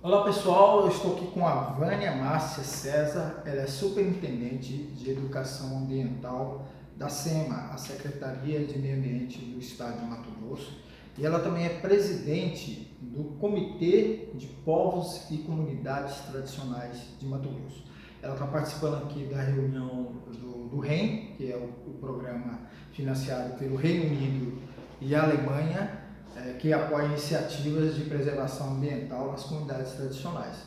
Olá pessoal, eu estou aqui com a Vânia Márcia César, ela é superintendente de Educação Ambiental da SEMA, a Secretaria de Meio Ambiente do Estado de Mato Grosso, e ela também é presidente do Comitê de Povos e Comunidades Tradicionais de Mato Grosso. Ela está participando aqui da reunião do REN, que é o programa financiado pelo Reino Unido e a Alemanha, que apoia iniciativas de preservação ambiental nas comunidades tradicionais.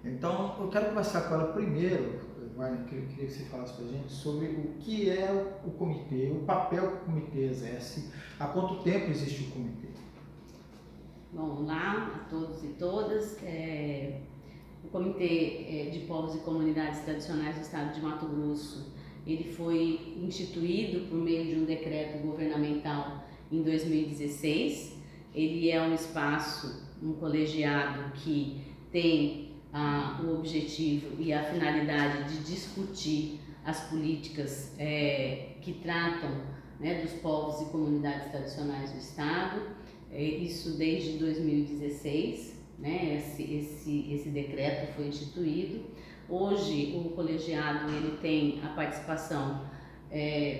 Então, eu quero conversar com ela primeiro, Vânia, queria que você falasse para a gente sobre o que é o comitê, o papel que o comitê exerce, há quanto tempo existe o comitê? Bom, olá a todos e todas. O Comitê de Povos e Comunidades Tradicionais do Estado de Mato Grosso, ele foi instituído por meio de um decreto governamental em 2016. Ele é um espaço, um colegiado que tem o objetivo e a finalidade de discutir as políticas que tratam, né, dos povos e comunidades tradicionais do Estado. Isso desde 2016, né, esse decreto foi instituído. Hoje o colegiado ele tem a participação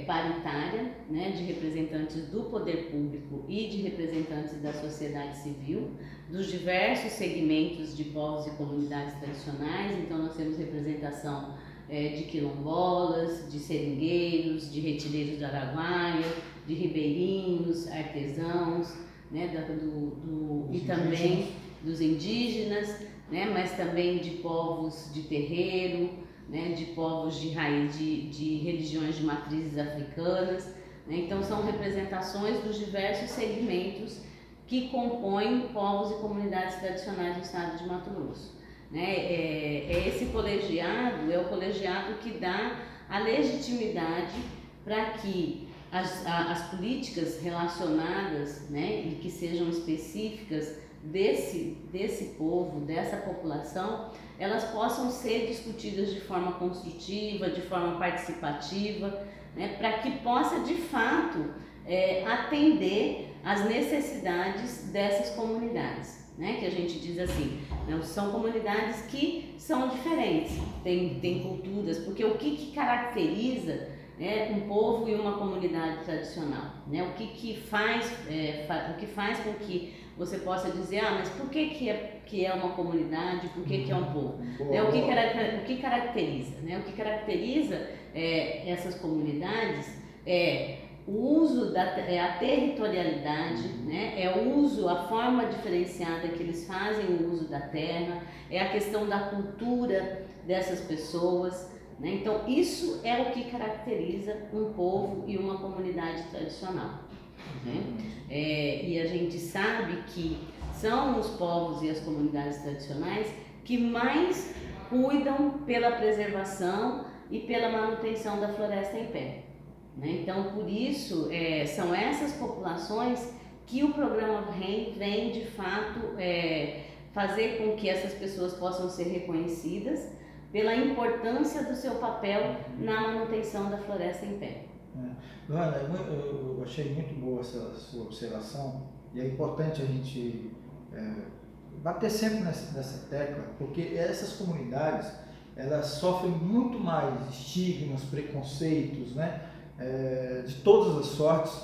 paritária, né, de representantes do poder público e de representantes da sociedade civil, dos diversos segmentos de povos e comunidades tradicionais. Então nós temos representação de quilombolas, de seringueiros, de retireiros do Araguaia, de ribeirinhos, artesãos, né, e também dos indígenas, né, mas também de povos de terreiro, né, de povos de raiz, de religiões de matrizes africanas, né. Então são representações dos diversos segmentos que compõem povos e comunidades tradicionais do estado de Mato Grosso, né. Esse colegiado é o colegiado que dá a legitimidade para que as políticas relacionadas, né, e que sejam específicas desse povo, dessa população, elas possam ser discutidas de forma construtiva, de forma participativa, né, para que possa de fato atender às necessidades dessas comunidades, né, que a gente diz assim, né, são comunidades que são diferentes, tem culturas, porque o que caracteriza um povo e uma comunidade tradicional, né? O que faz com que você possa dizer, mas por que é uma comunidade, por que é um povo? Né? O que caracteriza? Né? O que caracteriza essas comunidades é o uso a territorialidade, né? É o uso, a forma diferenciada que eles fazem o uso da terra, é a questão da cultura dessas pessoas. Então, isso é o que caracteriza um povo e uma comunidade tradicional. Né? E a gente sabe que são os povos e as comunidades tradicionais que mais cuidam pela preservação e pela manutenção da floresta em pé. Né? Então, por isso, são essas populações que o programa vem de fato fazer com que essas pessoas possam ser reconhecidas pela importância do seu papel na manutenção da floresta em pé. Luana, eu achei muito boa essa sua observação, e é importante a gente bater sempre nessa tecla, porque essas comunidades elas sofrem muito mais estigmas, preconceitos, né, de todas as sortes,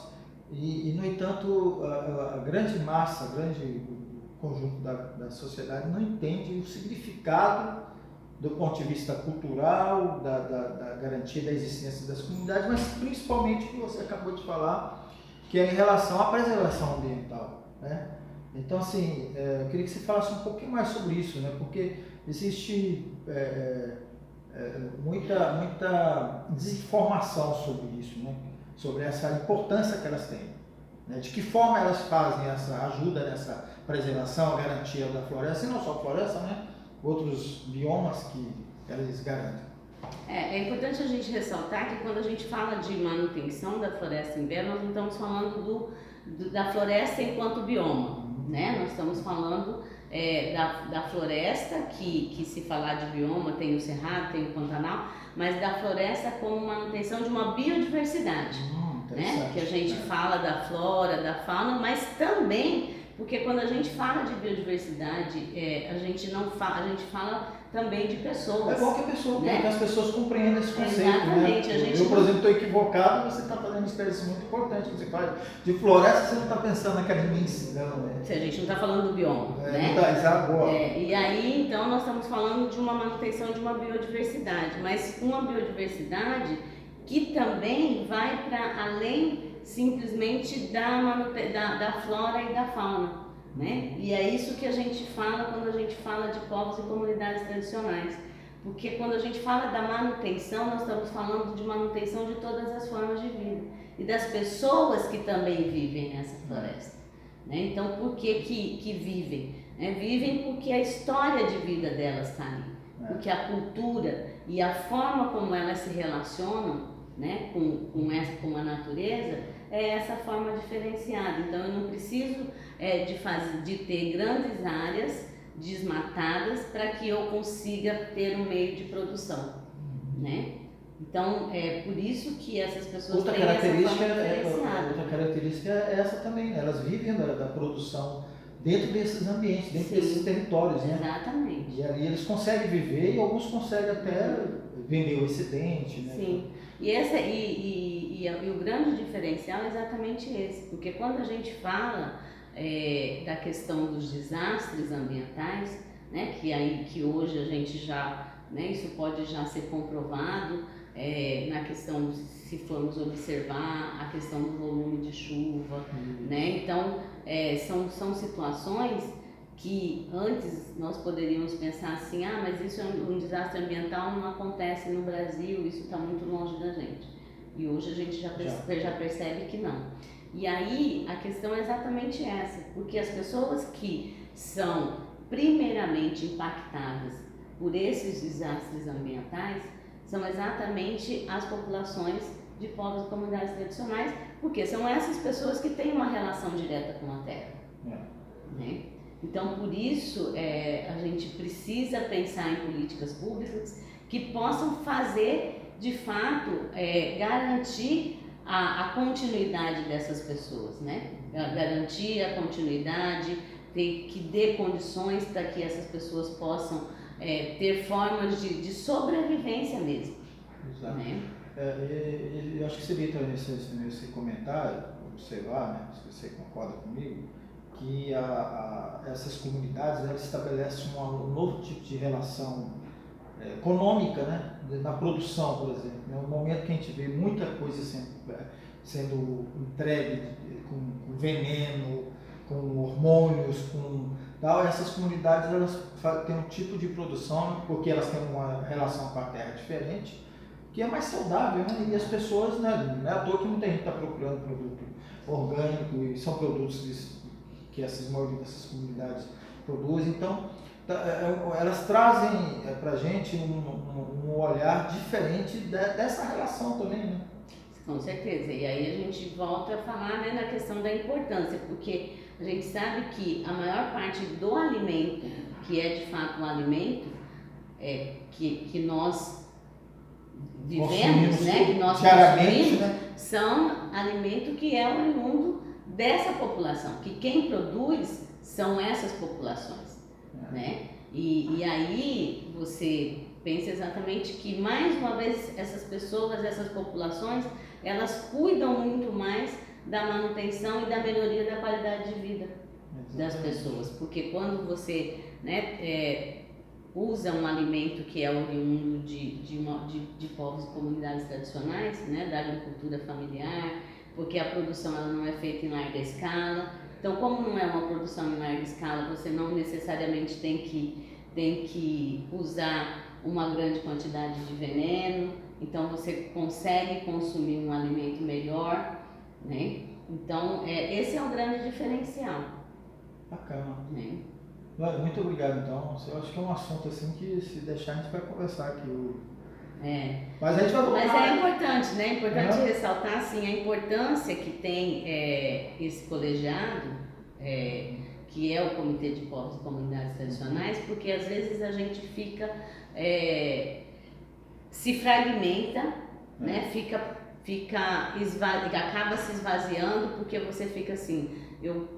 e no entanto a grande massa, o grande conjunto da sociedade não entende o significado do ponto de vista cultural, da garantia da existência das comunidades, mas principalmente o que você acabou de falar, que é em relação à preservação ambiental, né? Então, assim, eu queria que você falasse um pouquinho mais sobre isso, né? Porque existe muita desinformação sobre isso, né? Sobre essa importância que elas têm, né? De que forma elas fazem essa ajuda nessa preservação, garantia da floresta, e não só a floresta, né? Outros biomas que eles garantem. É importante a gente ressaltar que quando a gente fala de manutenção da floresta em pé, nós não estamos falando da floresta enquanto bioma, né? Nós estamos falando da floresta, que se falar de bioma tem o cerrado, tem o pantanal, mas da floresta como manutenção de uma biodiversidade, né? Que a gente fala da flora, da fauna, mas também Porque quando a gente fala de biodiversidade, a gente não fala, a gente fala também de pessoas. É bom que a pessoa, né? que as pessoas compreendam esse conceito. Exatamente. Né? A gente eu, por exemplo, estou equivocado, você está fazendo uma experiência muito importante. Você faz de floresta, você não está pensando naquela imensidão. Né? A gente não está falando do bioma. né? Não tá, exato. E aí, então, nós estamos falando de uma manutenção de uma biodiversidade, mas uma biodiversidade que também vai para além simplesmente da flora e da fauna. Né? E é isso que a gente fala quando a gente fala de povos e comunidades tradicionais. Porque quando a gente fala da manutenção, nós estamos falando de manutenção de todas as formas de vida. E das pessoas que também vivem nessa floresta. Né? Então, por que vivem? Vivem porque a história de vida delas está ali. Porque a cultura e a forma como elas se relacionam, né, com a natureza é essa forma diferenciada. Então eu não preciso de ter grandes áreas desmatadas para que eu consiga ter um meio de produção, né? Então é por isso que essas pessoas têm essa forma diferenciada. Outra característica é essa também, né? Elas vivem da produção dentro desses ambientes, dentro desses territórios, né? Exatamente. E ali eles conseguem viver e alguns conseguem até vender o excedente, né? Sim. E o grande diferencial é exatamente esse, porque quando a gente fala da questão dos desastres ambientais, né, que hoje a gente já, né, isso pode já ser comprovado na questão, se formos observar a questão do volume de chuva, né? Então são situações que antes nós poderíamos pensar assim, mas isso é um desastre ambiental, não acontece no Brasil, isso está muito longe da gente. E hoje a gente já percebe que não. E aí a questão é exatamente essa, porque as pessoas que são primeiramente impactadas por esses desastres ambientais são exatamente as populações de povos e comunidades tradicionais, porque são essas pessoas que têm uma relação direta com a terra. Né? Então, por isso, a gente precisa pensar em políticas públicas que possam fazer, de fato, garantir a continuidade dessas pessoas, né? Garantir a continuidade, que dê condições para que essas pessoas possam ter formas de sobrevivência mesmo. Exato. Né? Eu acho que seria também nesse comentário, observar, né, se você concorda comigo, que essas comunidades elas estabelecem um novo tipo de relação econômica, né, na produção, por exemplo. É um momento que a gente vê muita coisa sendo entregue com veneno, com hormônios, essas comunidades elas têm um tipo de produção, porque elas têm uma relação com a terra diferente, que é mais saudável, né? E as pessoas, né, não é à toa que muita gente está procurando produto orgânico, e são produtos que essas comunidades produzem. Então, elas trazem para a gente um olhar diferente dessa relação também, né? Com certeza. E aí a gente volta a falar, né, na questão da importância, porque a gente sabe que a maior parte do alimento, que é de fato um alimento, que nós vivemos, né, que nós consumimos, né? São alimento que é oriundo dessa população, que quem produz são essas populações, né? E aí você pensa exatamente que, mais uma vez, essas pessoas, essas populações, elas cuidam muito mais da manutenção e da melhoria da qualidade de vida das pessoas, porque quando você, né, usa um alimento que é oriundo de povos e comunidades tradicionais, né, da agricultura familiar, porque a produção ela não é feita em larga escala. Então, como não é uma produção em larga escala, você não necessariamente tem que usar uma grande quantidade de veneno, então você consegue consumir um alimento melhor, né? Então, esse é o grande diferencial. Bacana. Né? Muito obrigado, então. Eu acho que é um assunto assim que, se deixar, a gente vai conversar aqui. Mas a gente vai voltar. Mas é importante, né? É importante ressaltar, assim, a importância que tem esse colegiado, que é o Comitê de Povos e Comunidades Tradicionais, porque às vezes a gente fica, se fragmenta, né? Acaba se esvaziando, porque você fica assim, eu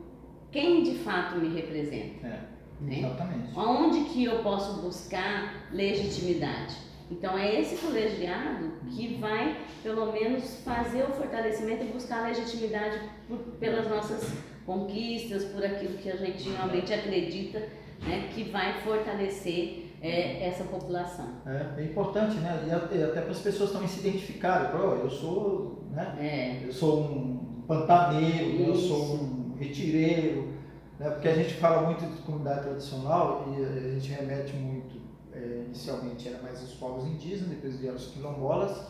quem de fato me representa. Né? Exatamente. Onde que eu posso buscar legitimidade? Então é esse colegiado que vai, pelo menos, fazer o fortalecimento e buscar legitimidade pelas nossas conquistas, por aquilo que a gente realmente acredita, né, que vai fortalecer essa população. É importante, né? E até para as pessoas também se identificarem. Eu sou, né? Eu sou um pantaneiro, eu sou um retireiro, né? Porque a gente fala muito de comunidade tradicional e a gente remete muito, inicialmente era mais os povos indígenas, depois vieram os quilombolas,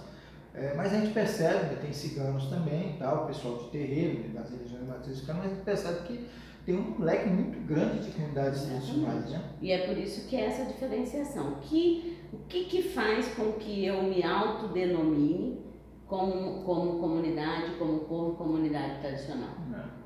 mas a gente percebe, tem ciganos também, tá? O pessoal de terreiro, das religiões matrizes ciganas, mas a gente percebe que tem um leque muito grande de comunidades tradicionais, né? E é por isso que é essa diferenciação. O que faz com que eu me autodenomine como comunidade, como povo, comunidade tradicional?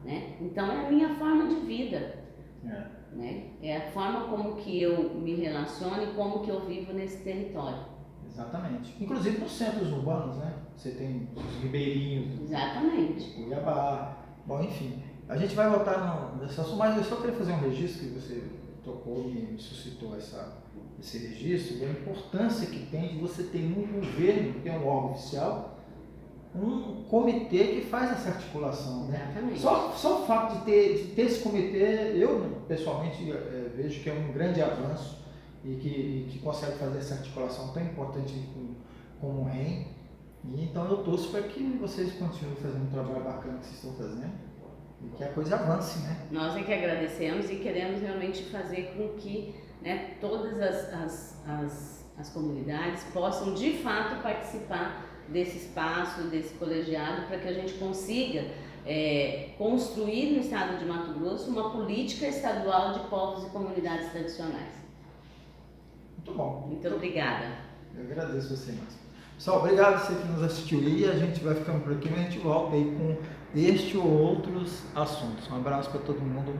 Né? Então é a minha forma de vida. Né? É a forma como que eu me relaciono e como que eu vivo nesse território. Exatamente. Inclusive nos centros urbanos, né? Você tem os ribeirinhos. Exatamente. Cuiabá. Bom, enfim. A gente vai voltar nesse assunto, mas eu só queria fazer um registro que você tocou e me suscitou esse registro, da importância que tem de você ter um governo, que é um órgão oficial, um comitê que faz essa articulação. Exatamente. Só o fato de ter esse comitê, eu pessoalmente vejo que é um grande avanço e que consegue fazer essa articulação tão importante como o REM. E então eu torço para que vocês continuem fazendo um trabalho bacana que vocês estão fazendo. E que a coisa avance, né? Nós é que agradecemos e queremos realmente fazer com que, né, todas as comunidades possam de fato participar desse espaço, desse colegiado, para que a gente consiga construir no estado de Mato Grosso uma política estadual de povos e comunidades tradicionais. Muito bom. Muito obrigada. Eu agradeço você, Márcio. Pessoal, obrigado a você que nos assistiu aí. A gente vai ficando por aqui, mas a gente volta aí com este ou outros assuntos. Um abraço para todo mundo.